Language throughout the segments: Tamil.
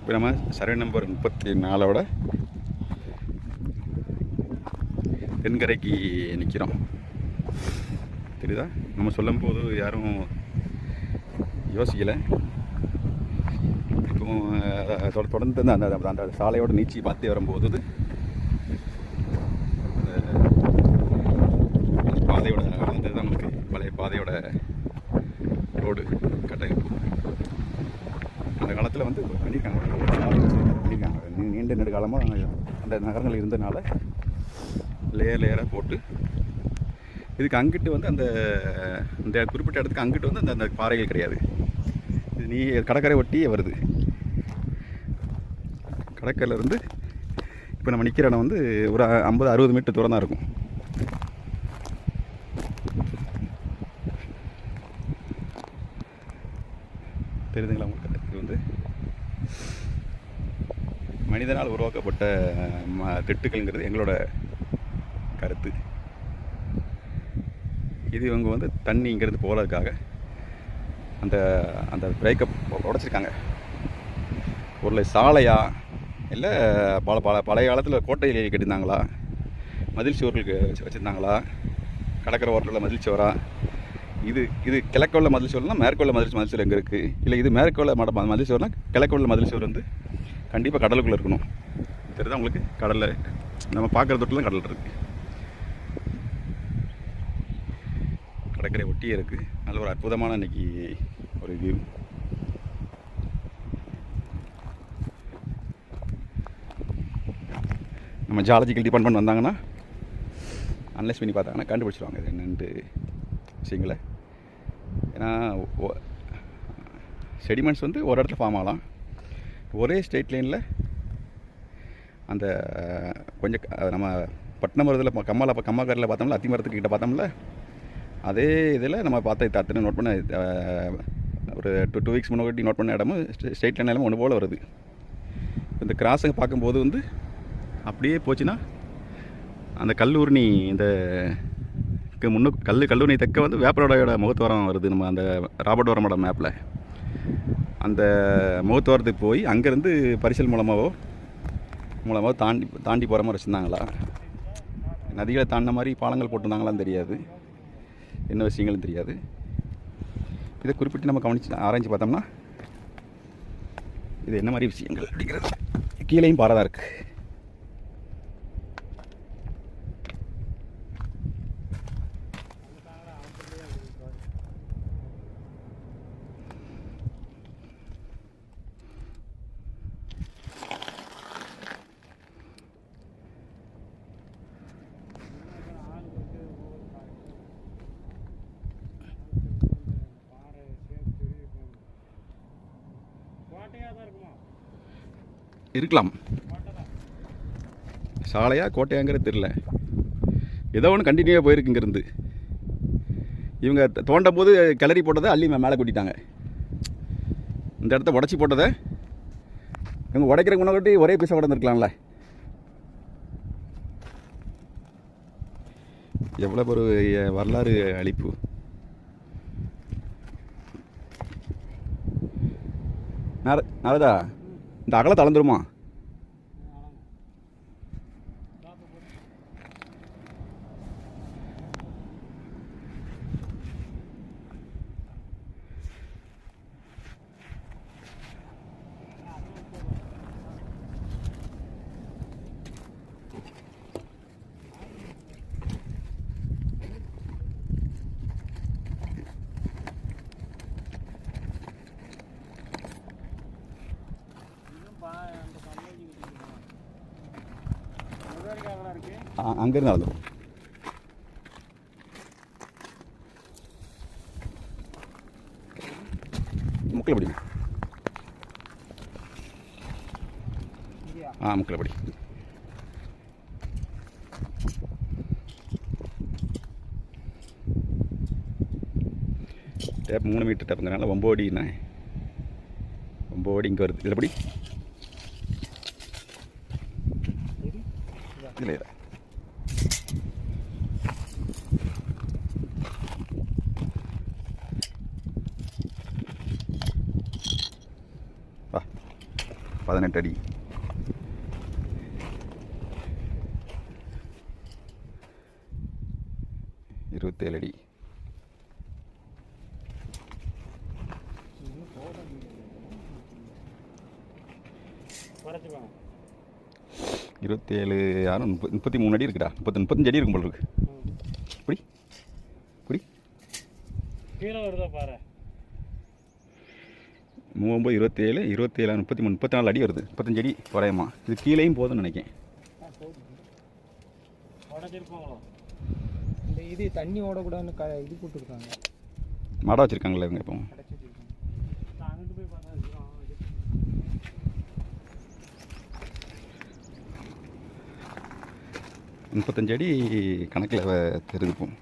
இப்போ நம்ம சர்வே நம்பர் 34ஓட தென்கரைக்கு நிற்கிறோம். தெரியுதா? நம்ம சொல்லும்போது யாரும் யோசிக்கலை. இப்போ தொடர்ந்து அந்த அந்த சாலையோட நீச்சி பார்த்து வரும்போது பாதையோட வந்து தான் நமக்கு பழைய பாதையோட ரோடு கட்டமைப்பு அந்த காலத்தில் வந்து பண்ணியிருக்காங்க. நீண்ட நெடுகாலமாக அந்த நகரங்கள் இருந்தனால லேயராக போட்டு இதுக்கு அங்கிட்டு வந்து அந்த குறிப்பிட்ட இடத்துக்கு அங்கிட்டு வந்து அந்த பாறைகள் கிடையாது. இது கடற்கரை ஒட்டியே வருது. கடற்கரையிலேருந்து இப்போ நம்ம நிற்கிற இடம் வந்து ஒரு 50-60 மீட்டர் தூரம் தான் இருக்கும். தெரியுதுங்களா உங்களுக்கு? இது வந்து மனிதனால் உருவாக்கப்பட்ட திட்டுக்கள்ங்கிறது எங்களோட கருத்து. இது இவங்க வந்து தண்ணி இங்கேருந்து போகிறதுக்காக அந்த அந்த பிரேக்கப் உடச்சிருக்காங்க. ஒரு சாலையா இல்லை பழைய காலத்தில் கோட்டையில் கட்டியிருந்தாங்களா, மதில் சுவர்களுக்கு வச்சுருந்தாங்களா, கடற்கரை ஓரத்தில் மதில் சுவரா? இது கிழக்குள்ள மதில் சுவர்னா மேற்குள்ள மதில் சுவர் எங்கே இருக்குது? இல்லை இது மேற்குள்ள மதில் சுவர்னா கிழக்குள்ள மதில் சுவர் வந்து கண்டிப்பாக கடலுக்குள்ளே இருக்கணும். தெரியுதா உங்களுக்கு? கடலில் நம்ம பார்க்குற தொட்டில் தான் கடல் இருக்குது. கடற்கரை ஒட்டியே இருக்குது. நல்ல ஒரு அற்புதமான இன்றைக்கி ஒரு வியூ. நம்ம ஜாலஜிக்கல் டிபார்ட்மெண்ட் வந்தாங்கன்னா அனலைஸ் பண்ணி பார்த்தாங்கன்னா கண்டுபிடிச்சிடுவாங்க இது என்னன்ட்டு விஷயங்களை. ஏன்னா செடிமெண்ட்ஸ் வந்து ஒரு இடத்துல ஃபார்ம் ஆகலாம். ஒரே ஸ்ட்ரெயிட் லைனில் அந்த கொஞ்சம் நம்ம பட்டினமரத்தில் கம்மாக்கரில் பார்த்தோம்ல, அத்திமரத்துக்கு கிட்ட பார்த்தோம்ல, அதே இதில் நம்ம பார்த்த அத்தனை நோட் பண்ண ஒரு 2 வீக்ஸ் முன்னாடி நோட் பண்ண இடமும் ஸ்ட்ரெயிட் லைன் எல்லாமே ஒன்று போல் வருது. இந்த கிராஸுங்க பார்க்கும்போது வந்து அப்படியே போச்சுன்னா அந்த கல்லூர்னி இந்த கல்லூர்னி தெற்க வந்து வேப்பரோடையோட முகத்துவாரம் வருது. நம்ம அந்த ராபர்ட் வரமோட மேப்பில் அந்த முகத்துவாரத்துக்கு போய் அங்கேருந்து பரிசல் மூலமாகவோ தாண்டி போகிற மாதிரி வச்சுருந்தாங்களா, நதிகளை தாண்டின மாதிரி பாலங்கள் போட்டிருந்தாங்களான்னு தெரியாது, என்ன விஷயங்களும் தெரியாது. இதை குறிப்பிட்டு நம்ம கவனித்து ஆராய்ச்சி பார்த்தோம்னா இது என்ன மாதிரி விஷயங்கள் அப்படிங்கிறது கீழேயும் பாறை தான் இருக்குது. இருக்கலாம், சாலையா கோட்டையாங்கிறது தெரியல. ஏதோ ஒன்று கண்டினியூவாக போயிருக்கு. இங்கேருந்து இவங்க தோண்டும் போது கிளறி போட்டதை அள்ளி மேலே கொட்டிட்டாங்க. இந்த இடத்த உடச்சி போட்டதை இவங்க உடைக்கிற முன்னாடி ஒரே பீஸாக உடந்துருக்கலாம்ல. எவ்வளோ ஒரு வரலாறு அழிப்பு. நாரதா, இந்த அகலை தளர்ந்துருமா? அங்கேருந்து நடந்துடும். முக்கில் படி. முக்கில் படி. Tape 3 metre டேப்புங்கிறனால 9 அடிண்ணே. 9 அடி இங்கே வருது. இதில் படி. இதில் வா. 18 அடி. இருபத்தேழு அடி. இருபத்தேழு யாரும் 33 அடி இருக்குடா. 35 அடி இருக்கும் போல இருக்கு. இப்படி இப்படி கீழே வருதா பாரு. 39 27 27 33 34 அடி வருது. 35 அடி குறையமா. இது கீழேயும் போதும்னு நினைக்கிறேன். உடச்சிருப்பாங்களோ இந்த இது தண்ணி ஓடக்கூடாதுன்னு இது போட்டுருக்காங்க. மடம் வச்சுருக்காங்களே இவங்க இப்போ. அங்கிட்டு போய் பார்த்தா 35 அடி கணக்கில் தெரிஞ்சுப்போம்.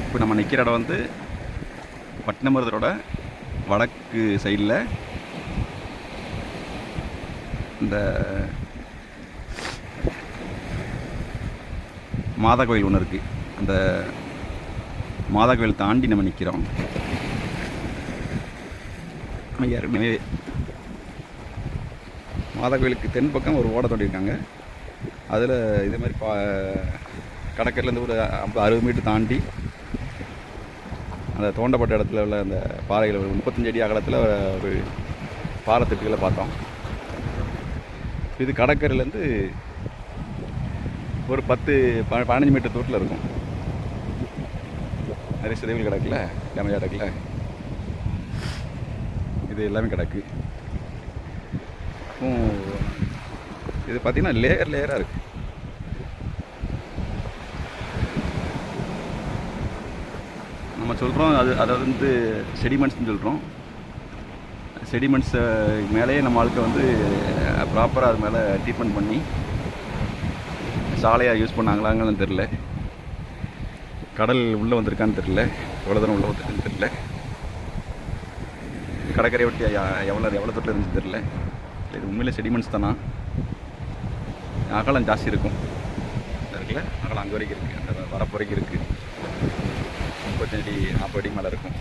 இப்போ நம்ம நிற்கிற இடம் வந்து பட்டினமருதரோட வடக்கு சைடில் இந்த மாதா கோயில் ஒன்று இருக்குது. அந்த மாதா கோயில் தாண்டி நம்ம நிற்கிறோம். ஏற்கனவே மாதா கோயிலுக்கு தென்பக்கம் ஒரு ஓடை தோண்டியிருக்காங்க. அதில் இதே மாதிரி கடற்கரையிலேருந்து ஒரு 60 மீட்டர் தாண்டி அந்த தோண்டப்பட்ட இடத்துல உள்ள அந்த பாறைகள் 35 அடி அகலத்தில் ஒரு பாறைத்திட்டுகளை பார்த்தோம். இது கடற்கரையிலேருந்து ஒரு 10-15 மீட்டர் தூரத்தில் இருக்கும். நிறைய சிதைவுகள் கிடக்குல, டேமேஜ் கிடக்குல, இது எல்லாமே கிடக்கு. இது பார்த்திங்கன்னா லேயராக இருக்குது. நம்ம சொல்கிறோம் அதை வந்து செடிமெண்ட்ஸ்னு சொல்கிறோம். செடிமெண்ட்ஸ் மேலேயே நம்ம ஆளுக்கு வந்து ப்ராப்பராக அது மேலே ட்ரீட்மெண்ட் பண்ணி சாலையாக யூஸ் பண்ணாங்களாங்கன்னு தெரில. கடல் உள்ளே வந்திருக்கான்னு தெரில, எவ்வளோ தூரம் உள்ளே வந்திருக்குன்னு தெரில. கடற்கரை ஒட்டி எவ்வளோ தொட்டில் இருந்துச்சு தெரில. இது உண்மையிலே செடிமெண்ட்ஸ் தானா? அகலம் ஜாஸ்தி இருக்கும் இருக்குல்ல, அகலம் அங்கே வரைக்கும் இருக்குது, அந்த வரப்பு வரைக்கும் இருக்குது. 35 அடி 40 அடி மேலே இருக்கும்.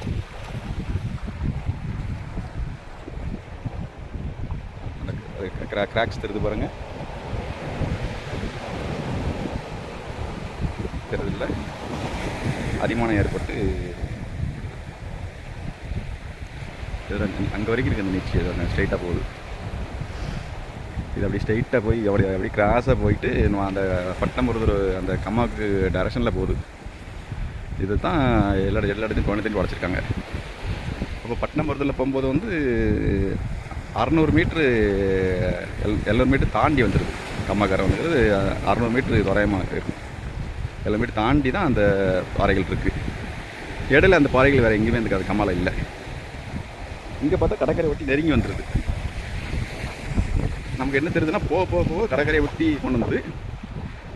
அந்த கிராக்ஸ் தெரியுது பாருங்கள், தெரியுதில்ல, அடிமானம் ஏற்பட்டு அங்கே வரைக்கும் இருக்குது. அந்த நீச்சி அது ஸ்ட்ரைட்டாக போகுது. இது அப்படி ஸ்ட்ரைட்டாக போய் அப்படி கிராஸாக போயிட்டு அந்த பட்டமருதூர் அந்த கம்மாவுக்கு டைரக்ஷனில் போகுது. இது தான் எல்லா இடத்தையும் குழந்தையும் உடச்சிருக்காங்க. அப்போ பட்டினமருதில் போகும்போது வந்து 600 மீட்ரு 700 மீட்டர் தாண்டி வந்துடுது. கம்மாக்காரை வந்துடுது 600 மீட்ரு தோராயமாக இருக்கும். 700 மீட்டர் தாண்டி தான் அந்த பாறைகள் இருக்குது. இடையில அந்த பாறைகள் வேறு எங்கேயுமே இருக்காது, கம்மாவில் இல்லை. இங்கே பார்த்தா கடற்கரை ஒட்டி நெருங்கி வந்துடுது. நமக்கு என்ன தெரியுதுன்னா போக போக போக கடற்கரையை ஒட்டி கொண்டு வந்து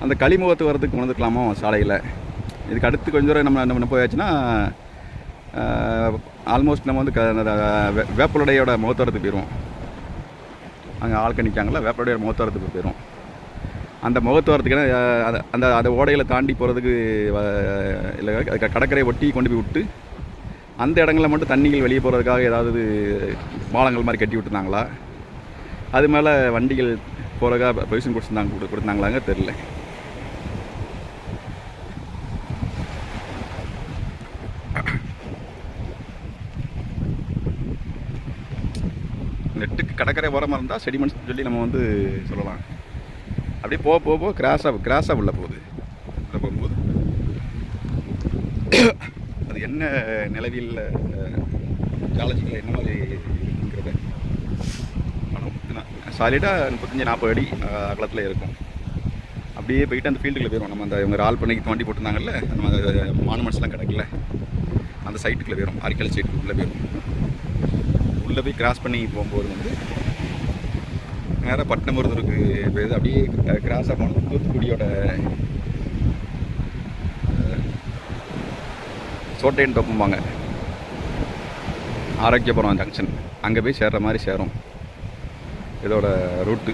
அந்த களிமுகத்து வரதுக்கு கொண்டு வந்துக்கலாமோ சாலையில். இதுக்கு அடுத்து கொஞ்சம் தூரம் நம்ம என்ன போயாச்சுன்னா ஆல்மோஸ்ட் நம்ம வந்து வேப்பலோடையோட முகத்துவரத்துக்கு போயிடுவோம். அங்கே ஆட்கள் நிற்காங்களா, வேப்பலோடையோட முகத்துவரத்துக்கு போயிடும். அந்த முகத்துவரத்துக்கு அந்த அந்த ஓடையில் தாண்டி போகிறதுக்கு இல்லை, கடற்கரையை ஒட்டி கொண்டு போய் விட்டு அந்த இடங்களில் மட்டும் தண்ணிகள் வெளியே போகிறதுக்காக ஏதாவது பாலங்கள் மாதிரி கட்டி விட்டுருந்தாங்களா, அது மேலே வண்டிகள் போகிறதுக்காக பெர்மிஷன் கொடுத்துருந்தாங்களாங்க தெரில. நெட்டுக்கு கடற்கரை ஓரமாக இருந்தால் செடிமெண்ட்ஸ் சொல்லி நம்ம வந்து சொல்லலாம். அப்படியே போக போக போக கிராஸாக உள்ளே போகுது. உள்ளே போகும்போது அது என்ன நிலவியல் ஜாலஜிக்கில் என்ன மாதிரி இருக்கிறத சாலிடாக 35-40 அடி அகலத்தில் இருக்கும். அப்படியே போயிட்டு அந்த ஃபீல்டுக்குள்ளே போயிடும். நம்ம அந்த இவங்க ரால் பண்ணி தோண்டி போட்டிருந்தாங்கல்ல, நம்ம மானுமெண்ட்ஸ்லாம் கிடக்கல, அந்த சைட்டுக்குள்ளே போயிடும். ஆர்கியல் சைட்டுக்கு உள்ளே போயிடும். உள்ளே போய் கிராஸ் பண்ணி போகும்போது வந்து நேராக பட்டினமருதூருக்கு போயிடுது. அப்படியே கிராஸாக போனது தூத்துக்குடியோட சோட்டைன்னு தோப்பும்பாங்க, ஆரோக்கியபுரம் ஜங்ஷன், அங்கே போய் சேர்கிற மாதிரி சேரும் இதோட ரூட்டு.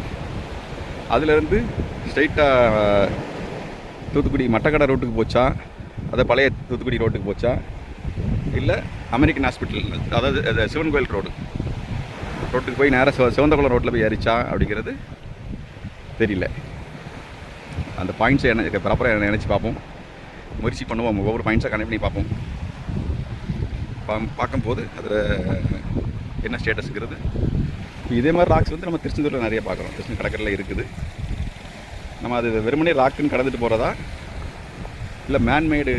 அதிலேருந்து ஸ்ட்ரைட்டாக தூத்துக்குடி மட்டக்கடை ரோட்டுக்கு போச்சா, அதை பழைய தூத்துக்குடி ரோட்டுக்கு போச்சா, இல்லை அமெரிக்கன் ஹாஸ்பிட்டல் அதாவது சிவன் கோயில் ரோட்டுக்கு போய் நேராக சிவந்தகுளம் ரோட்டில் போய் ஏறிச்சா அப்படிங்கிறது தெரியல. அந்த பாயிண்ட்ஸை ப்ராப்பராக நினச்சி பார்ப்போம், முயற்சி பண்ணுவோம், ஒவ்வொரு பாயிண்ட்ஸாக கனெக்ட் பண்ணி பார்ப்போம். பார்க்கும்போது அதில் என்ன ஸ்டேட்டஸுங்கிறது. இதே மாதிரி ராக்ஸ் வந்து நம்ம திருச்செந்தூரில் நிறைய பார்க்குறோம். திருச்செந்தூர் கடற்கரையில் இருக்குது. நம்ம அது வெறுமனே ராக்குன்னு கடந்துட்டு போகிறதா இல்லை மேன்மேடு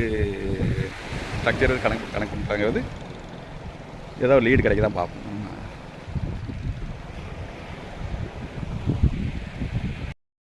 ஸ்ட்ரக்சர் கணக்கு பண்ணுறாங்கிறது ஏதாவது லீடு கிடைக்க தான் பார்ப்போம்.